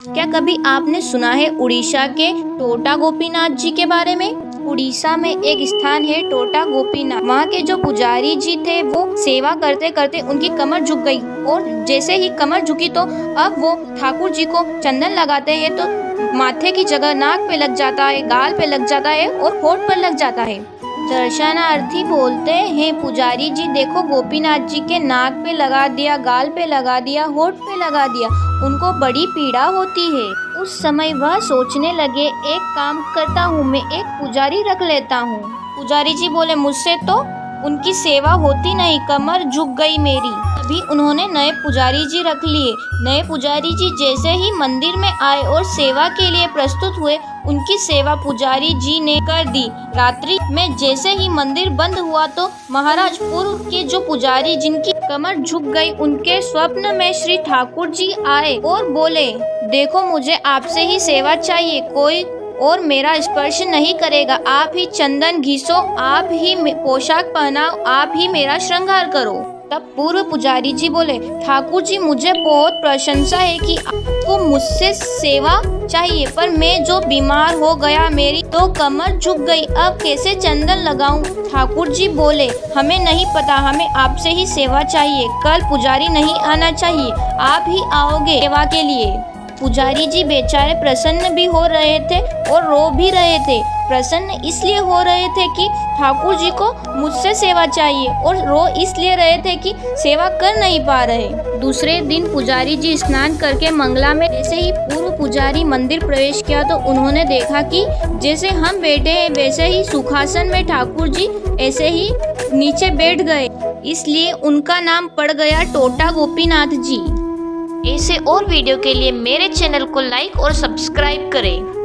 क्या कभी आपने सुना है उड़ीसा के टोटा गोपीनाथ जी के बारे में? उड़ीसा में एक स्थान है टोटा गोपीनाथ। वहाँ के जो पुजारी जी थे वो सेवा करते करते उनकी कमर झुक गई और जैसे ही कमर झुकी तो अब वो ठाकुर जी को चंदन लगाते हैं तो माथे की जगह नाक पे लग जाता है, गाल पे लग जाता है और होठ पर लग जाता है। दर्शनार्थी बोलते हैं, पुजारी जी देखो गोपीनाथ जी के नाक पे लगा दिया, गाल पे लगा दिया, होठ पे लगा दिया, उनको बड़ी पीड़ा होती है। उस समय वह सोचने लगे, एक काम करता हूँ, मैं एक पुजारी रख लेता हूँ। पुजारी जी बोले, मुझसे तो उनकी सेवा होती नहीं, कमर झुक गई मेरी। अभी उन्होंने नए पुजारी जी रख लिए। नए पुजारी जी जैसे ही मंदिर में आए और सेवा के लिए प्रस्तुत हुए, उनकी सेवा पुजारी जी ने कर दी। रात्रि में जैसे ही मंदिर बंद हुआ तो महाराज पूर्व के जो पुजारी जिनकी कमर झुक गई, उनके स्वप्न में श्री ठाकुर जी आए और बोले, देखो मुझे आपसे ही सेवा चाहिए, कोई और मेरा स्पर्श नहीं करेगा, आप ही चंदन घिसो, आप ही पोशाक पहनाओ, आप ही मेरा श्रृंगार करो। तब पूर्व पुजारी जी बोले, ठाकुर जी मुझे बहुत प्रशंसा है कि आपको मुझसे सेवा चाहिए, पर मैं जो बीमार हो गया, मेरी तो कमर झुक गई, अब कैसे चंदन लगाऊं? ठाकुर जी बोले, हमें नहीं पता, हमें आपसे ही सेवा चाहिए, कल पुजारी नहीं आना चाहिए, आप ही आओगे सेवा के लिए। पुजारी जी बेचारे प्रसन्न भी हो रहे थे और रो भी रहे थे। प्रसन्न इसलिए हो रहे थे कि ठाकुर जी को मुझसे सेवा चाहिए और रो इसलिए रहे थे कि सेवा कर नहीं पा रहे। दूसरे दिन पुजारी जी स्नान करके मंगला में जैसे ही पूर्व पुजारी मंदिर प्रवेश किया तो उन्होंने देखा कि जैसे हम बैठे हैं वैसे ही सुखासन में ठाकुर जी ऐसे ही नीचे बैठ गए, इसलिए उनका नाम पड़ गया टोटा गोपीनाथ जी। ऐसे और वीडियो के लिए मेरे चैनल को लाइक और सब्सक्राइब करें।